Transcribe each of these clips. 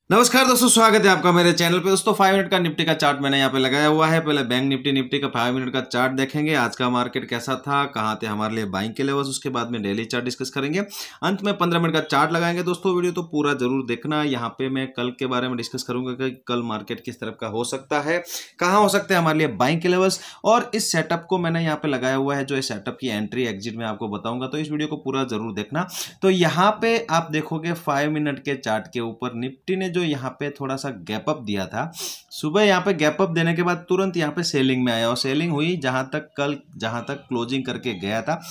नमस्कार दोस्तों, स्वागत है आपका मेरे चैनल पे। दोस्तों 5 मिनट का निफ्टी का चार्ट मैंने यहाँ पे लगाया हुआ है। पहले बैंक निफ्टी का 5 मिनट का चार्ट देखेंगे, आज का मार्केट कैसा था, कहाँ थे हमारे लिए बाइंग के लेवल्स। उसके बाद में डेली चार्ट डिस्कस करेंगे, अंत में 15 मिनट का चार्ट लगाएंगे। दोस्तों वीडियो तो पूरा जरूर देखना। यहाँ पे मैं कल के बारे में डिस्कस करूंगा कि कल मार्केट किस तरफ का हो सकता है, कहाँ हो सकते हैं हमारे लिए बाइंग के लेवल्स। और इस सेटअप को मैंने यहाँ पे लगाया हुआ है, जो इस सेटअप की एंट्री एग्जिट में आपको बताऊंगा, तो इस वीडियो को पूरा जरूर देखना। तो यहाँ पे आप देखोगे 5 मिनट के चार्ट के ऊपर निफ्टी ने जो यहाँ पे थोड़ा सा गैप अप दिया था, सुबह यहाँ पे गैप अप देने के बाद तुरंत यहाँ पे सेलिंग में आया और सेलिंग हुई। जहां तक क्लोजिंग करके गया था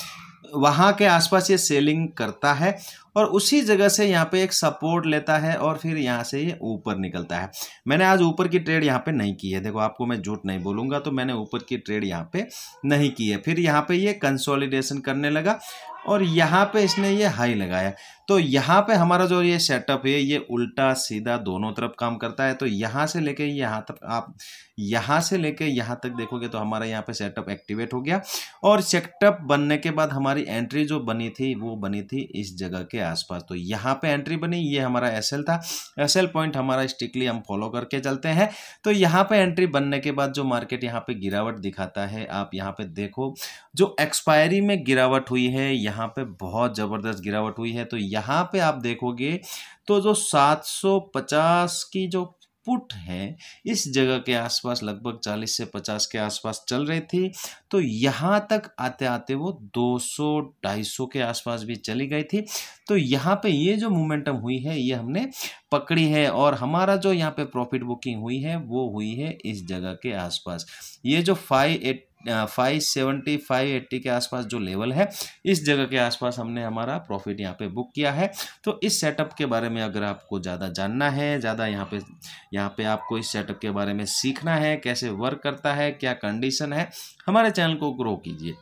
वहां के आसपास ये सेलिंग करता है और उसी जगह से यहाँ पे एक सपोर्ट लेता है और फिर यहाँ से ये ऊपर निकलता है। मैंने आज ऊपर की ट्रेड यहाँ पे नहीं की है, देखो आपको मैं झूठ नहीं बोलूंगा, तो मैंने ऊपर की ट्रेड यहाँ पे नहीं की है। फिर यहाँ पे ये कंसोलिडेशन करने लगा और यहाँ पे इसने ये हाई लगाया। तो यहाँ पे हमारा जो ये सेटअप है ये उल्टा सीधा दोनों तरफ काम करता है। तो यहाँ से लेके यहाँ तक आप यहाँ से लेके यहाँ तक देखोगे तो हमारा यहाँ पे सेटअप एक्टिवेट हो गया। और सेटअप बनने के बाद हमारी एंट्री जो बनी थी वो बनी थी इस जगह के आसपास। तो यहाँ पे एंट्री बनी, ये हमारा एसएल था। एसएल पॉइंट हमारा स्ट्रिक्टली हम फॉलो करके चलते हैं। तो यहाँ पे एंट्री बनने के बाद जो मार्केट यहाँ पे गिरावट दिखाता है, आप यहाँ पे देखो जो एक्सपायरी में गिरावट हुई है, यहाँ पे बहुत ज़बरदस्त गिरावट हुई है। तो यहाँ पे आप देखोगे तो जो 750 की जो पुट है इस जगह के आसपास लगभग 40 से 50 के आसपास चल रही थी। तो यहाँ तक आते आते वो 200-250 के आसपास भी चली गई थी। तो यहाँ पे ये जो मोमेंटम हुई है ये हमने पकड़ी है और हमारा जो यहाँ पे प्रॉफिट बुकिंग हुई है वो हुई है इस जगह के आसपास। ये जो 570 580 के आसपास जो लेवल है, इस जगह के आसपास हमने हमारा प्रॉफिट यहाँ पे बुक किया है। तो इस सेटअप के बारे में अगर आपको ज़्यादा जानना है, ज़्यादा यहाँ पे आपको इस सेटअप के बारे में सीखना है, कैसे वर्क करता है, क्या कंडीशन है, हमारे चैनल को ग्रो कीजिए।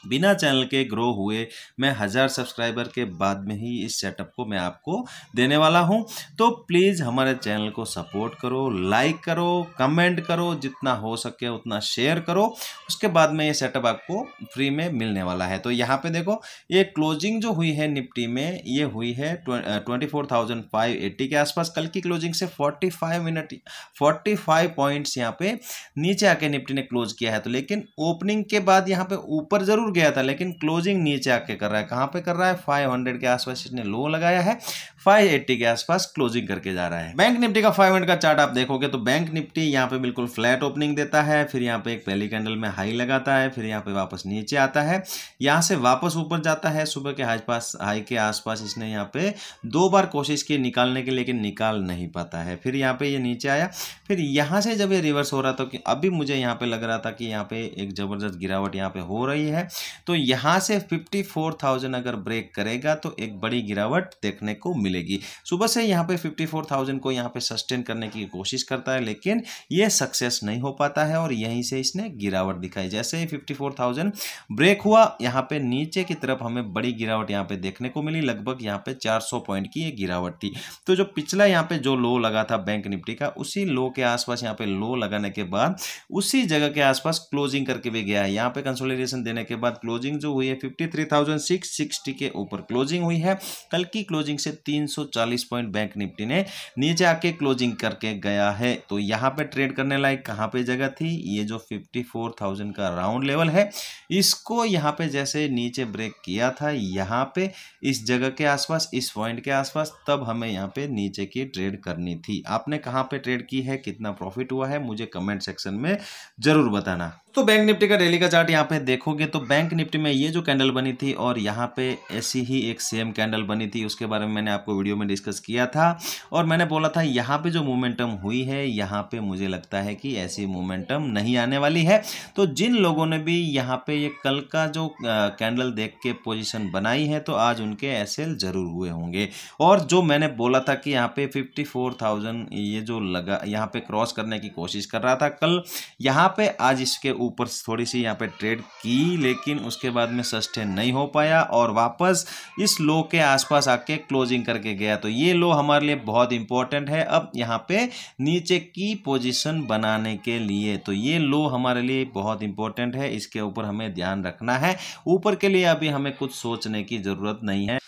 बिना चैनल के ग्रो हुए मैं 1000 सब्सक्राइबर के बाद में ही इस सेटअप को मैं आपको देने वाला हूं। तो प्लीज़ हमारे चैनल को सपोर्ट करो, लाइक करो, कमेंट करो, जितना हो सके उतना शेयर करो। उसके बाद में ये सेटअप आपको फ्री में मिलने वाला है। तो यहाँ पे देखो ये क्लोजिंग जो हुई है निफ्टी में, ये हुई है 24,580 के आसपास। कल की क्लोजिंग से 45 पॉइंट्स यहाँ पे नीचे आके निफ्टी ने क्लोज किया है। तो लेकिन ओपनिंग के बाद यहाँ पे ऊपर जरूर गया था, लेकिन क्लोजिंग नीचे आके कर रहा है। कहां पे कर रहा है? 500 के आसपास इसने लो लगाया है, 580 के आसपास क्लोजिंग करके जा रहा है। बैंक निफ्टी का 5 मिनट का चार्ट आप देखोगे तो बैंक निफ्टी यहाँ पे बिल्कुल फ्लैट ओपनिंग देता है, फिर यहाँ पे एक पहली कैंडल में हाई लगाता है, फिर यहाँ पे वापस नीचे आता है, यहाँ से वापस ऊपर जाता है। सुबह के हाई के आसपास इसने यहाँ पे 2 बार कोशिश की निकालने की, लेकिन निकाल नहीं पाता है। फिर यहाँ पे ये नीचे आया, फिर यहाँ से जब ये रिवर्स हो रहा था, कि अभी मुझे यहाँ पे लग रहा था कि यहाँ पे एक जबरदस्त गिरावट यहाँ पे हो रही है। तो यहाँ से 54,000 अगर ब्रेक करेगा तो एक बड़ी गिरावट देखने को मिलेगी। सुबह से यहाँ पे 54,000 को यहाँ पे सस्टेन करने की कोशिश करता है, लेकिन ये सक्सेस नहीं हो पाता है और यहीं से इसने गिरावट दिखाई। जैसे ही 54,000 ब्रेक हुआ, यहाँ पे नीचे की तरफ हमें बड़ी गिरावट यहाँ पे देखने को मिली। लगभग यहाँ पे 400 पॉइंट की ये गिरावट थी। तो जो पिछला यहाँ पे जो लो लगा था बैंक निफ्टी का, उसी लो के आसपास यहाँ पे लो लगाने के बाद उसी जगह के आसपास क्लोजिंग करके भी गया है। यहाँ पे कंसोलिडेशन देने के बाद क्लोजिंग जो हुई है 53,660 के ऊपर क्लोजिंग हुई है। कल की क्लोजिंग से 340 पॉइंट बैंक निफ्टी ने नीचे आके क्लोजिंग करके गया है। तो यहाँ पे ट्रेड करने लायक कहाँ पे जगह थी? ये जो 54,000 का राउंड लेवल है, इसको यहाँ पे जैसे नीचे ब्रेक किया था, यहाँ पे इस जगह के आसपास, इस पॉइंट के आसपास, तब हमें यहाँ पे नीचे की ट्रेड करनी थी। आपने कहाँ पे ट्रेड की है, कितना प्रॉफिट हुआ है, मुझे कमेंट सेक्शन में जरूर बताना। तो बैंक निफ्टी का डेली का चार्ट यहाँ पे देखोगे तो बैंक निफ्टी में ये जो कैंडल बनी थी और यहाँ पे ऐसी ही एक सेम कैंडल बनी थी, उसके बारे में मैंने आपको वीडियो में डिस्कस किया था और मैंने बोला था यहाँ पे जो मोमेंटम हुई है, यहाँ पे मुझे लगता है कि ऐसी मोमेंटम नहीं आने वाली है। तो जिन लोगों ने भी यहाँ पे ये कल का जो कैंडल देख के पोजीशन बनाई है, तो आज उनके एसएल जरूर हुए होंगे। और जो मैंने बोला था कि यहाँ पे 54,000 ये जो लगा, यहाँ पे क्रॉस करने की कोशिश कर रहा था कल, यहाँ पे आज इसके ऊपर थोड़ी सी यहाँ पे ट्रेड की, लेकिन उसके बाद में सस्टेन नहीं हो पाया और वापस इस लो के आसपास आके क्लोजिंग करके गया। तो ये लो हमारे लिए बहुत इंपॉर्टेंट है अब यहाँ पे नीचे की पोजीशन बनाने के लिए। तो ये लो हमारे लिए बहुत इंपॉर्टेंट है, इसके ऊपर हमें ध्यान रखना है। ऊपर के लिए अभी हमें कुछ सोचने की जरूरत नहीं है।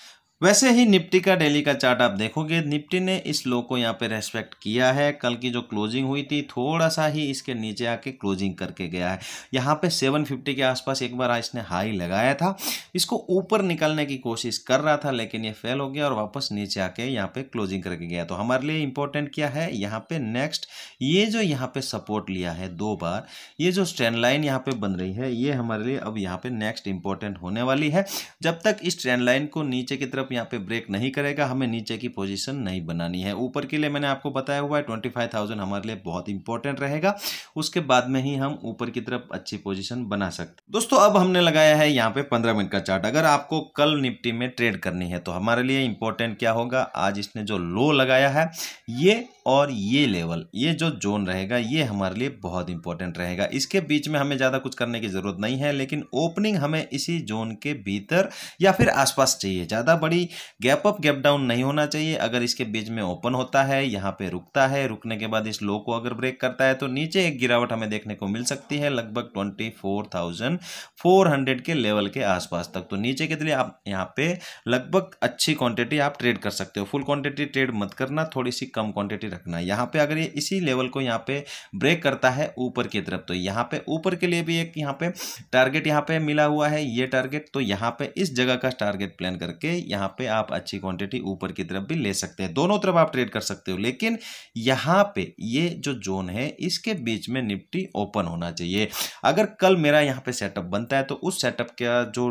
वैसे ही निफ्टी का डेली का चार्ट आप देखोगे, निफ्टी ने इस लो को यहाँ पे रेस्पेक्ट किया है। कल की जो क्लोजिंग हुई थी थोड़ा सा ही इसके नीचे आके क्लोजिंग करके गया है। यहाँ पे 750 के आसपास एक बार इसने हाई लगाया था, इसको ऊपर निकलने की कोशिश कर रहा था लेकिन ये फेल हो गया और वापस नीचे आके यहाँ पे क्लोजिंग करके गया। तो हमारे लिए इंपॉर्टेंट क्या है, यहाँ पे नेक्स्ट ये जो यहाँ पे सपोर्ट लिया है 2 बार, ये जो ट्रेंड लाइन यहाँ पे बन रही है, ये हमारे लिए अब यहाँ पे नेक्स्ट इंपॉर्टेंट होने वाली है। जब तक इस ट्रेंड लाइन को नीचे की तरफ यहाँ पे ब्रेक नहीं करेगा, हमें नीचे की पोजीशन नहीं बनानी है। ऊपर के लिए मैंने आपको बताया हुआ है 25,000 हमारे लिए बहुत इंपॉर्टेंट रहेगा, उसके बाद में ही हम ऊपर की तरफ अच्छी पोजीशन बना सकते हैं। दोस्तों अब हमने लगाया है यहाँ पे 15 मिनट का चार्ट। अगर आपको कल निफ्टी में ट्रेड करनी है तो हमारे लिए इंपॉर्टेंट क्या होगा, आज इसने जो लो लगाया है ये और ये लेवल, ये जो जोन रहेगा ये हमारे लिए बहुत इंपॉर्टेंट रहेगा। इसके बीच में हमें ज़्यादा कुछ करने की ज़रूरत नहीं है, लेकिन ओपनिंग हमें इसी जोन के भीतर या फिर आसपास चाहिए। ज़्यादा बड़ी गैप अप गैप डाउन नहीं होना चाहिए। अगर इसके बीच में ओपन होता है, यहाँ पे रुकता है, रुकने के बाद इस लो को अगर ब्रेक करता है तो नीचे एक गिरावट हमें देखने को मिल सकती है लगभग 24,400 के लेवल के आसपास तक। तो नीचे के लिए आप यहाँ पे लगभग अच्छी क्वांटिटी आप ट्रेड कर सकते हो। फुल क्वांटिटी ट्रेड मत करना, थोड़ी सी कम क्वांटिटी रखना। यहाँ पे अगर ये इसी लेवल को यहाँ पे ब्रेक करता है ऊपर की तरफ, तो यहाँ पे ऊपर के लिए भी एक यहाँ पे टारगेट यहाँ पे मिला हुआ है, ये टारगेट। तो यहाँ पे इस जगह का टारगेट प्लान करके यहाँ पे आप अच्छी क्वांटिटी ऊपर की तरफ भी ले सकते हैं। दोनों तरफ आप ट्रेड कर सकते हो, लेकिन यहाँ पे ये जो जोन है इसके बीच में निफ्टी ओपन होना चाहिए। अगर कल मेरा यहाँ पे सेटअप बनता है तो उस सेटअप का जो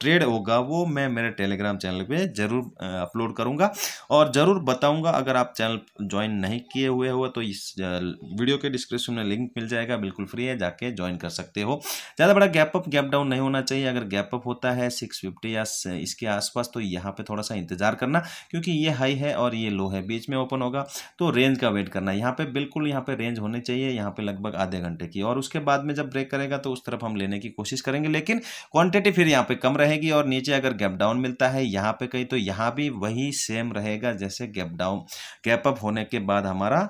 ट्रेड होगा वो मैं मेरे टेलीग्राम चैनल पे जरूर अपलोड करूंगा और ज़रूर बताऊंगा। अगर आप चैनल ज्वाइन नहीं किए हुए हो तो इस वीडियो के डिस्क्रिप्शन में लिंक मिल जाएगा, बिल्कुल फ्री है, जाके ज्वाइन कर सकते हो। ज़्यादा बड़ा गैप अप गैप डाउन नहीं होना चाहिए। अगर गैप अप होता है 650 या इसके आसपास तो यहाँ पे थोड़ा सा इंतजार करना, क्योंकि ये हाई है और ये लो है, बीच में ओपन होगा तो रेंज का वेट करना। यहाँ पे बिल्कुल यहाँ पे रेंज होनी चाहिए, यहाँ पे लगभग आधे घंटे की, और उसके बाद में जब ब्रेक करेगा तो उस तरफ हम लेने की कोशिश करेंगे, लेकिन क्वांटिटी फिर यहाँ पे कम रहेगी। और नीचे अगर गैप डाउन मिलता है यहाँ पे कहीं, तो यहाँ भी वही सेम रहेगा जैसे गैप डाउन गैप अप होने के बाद हमारा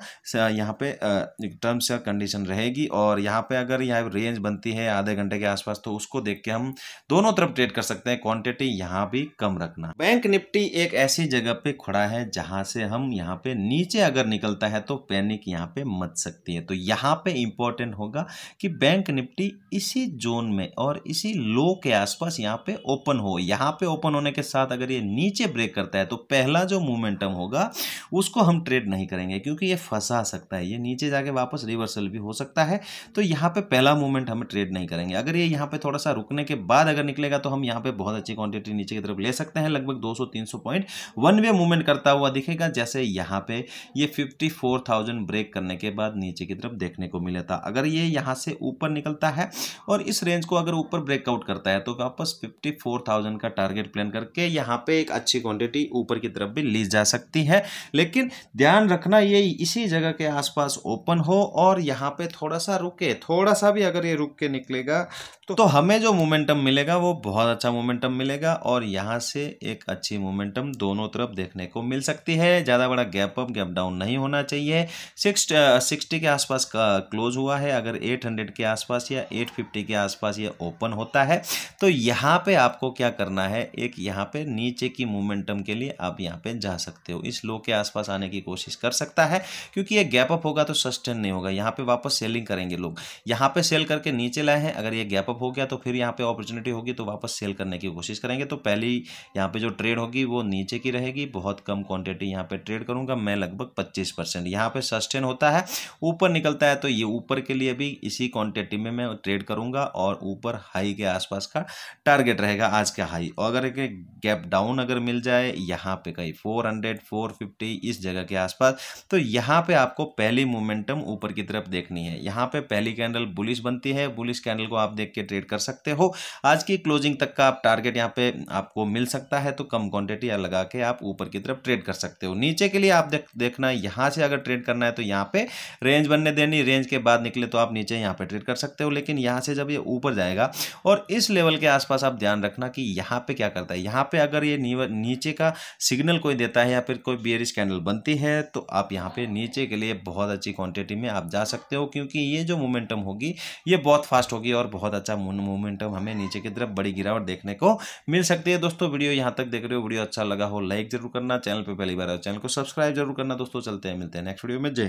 यहाँ पे टर्म्स या कंडीशन रहेगी। और यहाँ पे अगर यहाँ रेंज बनती है आधे घंटे के आसपास तो उसको देख के हम दोनों तरफ ट्रेड कर सकते हैं। क्वांटिटी यहाँ भी कम रखना। बैंक निफ्टी एक ऐसी जगह पे खड़ा है जहां से हम यहाँ पे नीचे अगर निकलता है तो पैनिक यहाँ पे मच सकती है। तो यहाँ पे इंपॉर्टेंट होगा कि बैंक निफ्टी इसी जोन में और इसी लो के आसपास यहाँ पे ओपन हो। यहाँ पे ओपन होने के साथ अगर ये नीचे ब्रेक करता है तो पहला जो मोमेंटम होगा उसको हम ट्रेड नहीं करेंगे, क्योंकि ये फंसा सकता है, ये नीचे जाके वापस रिवर्सल भी हो सकता है। तो यहाँ पे पहला मूवमेंट हम ट्रेड नहीं करेंगे। अगर ये यहाँ पे थोड़ा सा रुकने के बाद अगर निकलेगा तो हम यहाँ पे बहुत अच्छी क्वांटिटी नीचे की तरफ ले सकते हैं। लगभग 200-300 पॉइंट वन वे मूवमेंट करता हुआ दिखेगा, जैसे यहाँ पे ये 54,000 ब्रेक करने के बाद नीचे की तरफ देखने को मिला था। अगर ये यहाँ से ऊपर निकलता है और इस रेंज को अगर ऊपर ब्रेकआउट करता है तो वापस 54,000 का टारगेट प्लान करके यहाँ पे एक अच्छी क्वांटिटी ऊपर की तरफ भी ली जा सकती है। लेकिन ध्यान रखना ये इसी जगह के आसपास ओपन हो और यहाँ पे थोड़ा सा रुके, थोड़ा सा भी अगर ये रुक के निकलेगा तो हमें जो मोमेंटम मिलेगा वो बहुत अच्छा मोमेंटम मिलेगा और यहाँ से एक अच्छी मोमेंटम दोनों तरफ देखने को मिल सकती है। ज़्यादा बड़ा गैप अप गैप डाउन नहीं होना चाहिए। 60 के आसपास का क्लोज हुआ है। अगर 800 के आसपास या 850 के आसपास ये ओपन होता है तो यहाँ पे आपको क्या करना है, एक यहाँ पे नीचे की मोमेंटम के लिए आप यहाँ पे जा सकते हो। इस लो के आसपास आने की कोशिश कर सकता है, क्योंकि ये गैप अप होगा तो सस्टेन नहीं होगा। यहाँ पे वापस सेलिंग करेंगे लोग, यहाँ पे सेल करके नीचे लाए हैं। अगर ये गैप हो गया तो फिर यहाँ पे अपॉर्चुनिटी होगी तो वापस सेल करने की कोशिश करेंगे। तो पहली यहाँ पे जो ट्रेड होगी वो नीचे की रहेगी। बहुत कम क्वांटिटी यहाँ पे ट्रेड करूंगा मैं, लगभग 25%। यहाँ पे सस्टेन होता है, ऊपर निकलता है तो ये ऊपर के लिए भी इसी क्वांटिटी में मैं ट्रेड करूंगा और ऊपर हाई के आसपास का टारगेट रहेगा आज का हाई। और अगर एक गैप डाउन अगर मिल जाए यहाँ पे कहीं 400 450 इस जगह के आसपास, तो यहाँ पे आपको पहली मोमेंटम ऊपर की तरफ देखनी है। यहाँ पे पहली कैंडल बुलिश बनती है, बुलिश कैंडल को आप देख के ट्रेड कर सकते हो। आज की क्लोजिंग तक का आप टारगेट यहाँ पे आपको मिल सकता है, तो कम क्वांटिटी लगा के आप ऊपर की तरफ ट्रेड कर सकते हो। नीचे के लिए आप देखना यहाँ से अगर ट्रेड करना है तो यहाँ पे रेंज बनने देनी, रेंज के बाद निकले तो आप नीचे यहाँ पे ट्रेड कर सकते हो। लेकिन यहाँ से जब ये ऊपर जाएगा और इस लेवल के आसपास आप ध्यान रखना कि यहाँ पे क्या करता है। यहाँ पे अगर ये नीचे का सिग्नल कोई देता है या फिर कोई बेयरिश कैंडल बनती है है तो आप यहाँ पे नीचे के लिए बहुत अच्छी क्वांटिटी में आप जा सकते हो, क्योंकि ये जो मोमेंटम होगी ये बहुत फास्ट होगी और बहुत अच्छा मोमेंटम हमें नीचे की तरफ बड़ी गिरावट देखने को मिल सकती है। दोस्तों वीडियो यहाँ तक देख रहे हो, वीडियो अच्छा लगा हो लाइक जरूर करना, चैनल पे पहली बार है चैनल को सब्सक्राइब जरूर करना। दोस्तों चलते हैं, मिलते हैं नेक्स्ट वीडियो में। जय हिंद।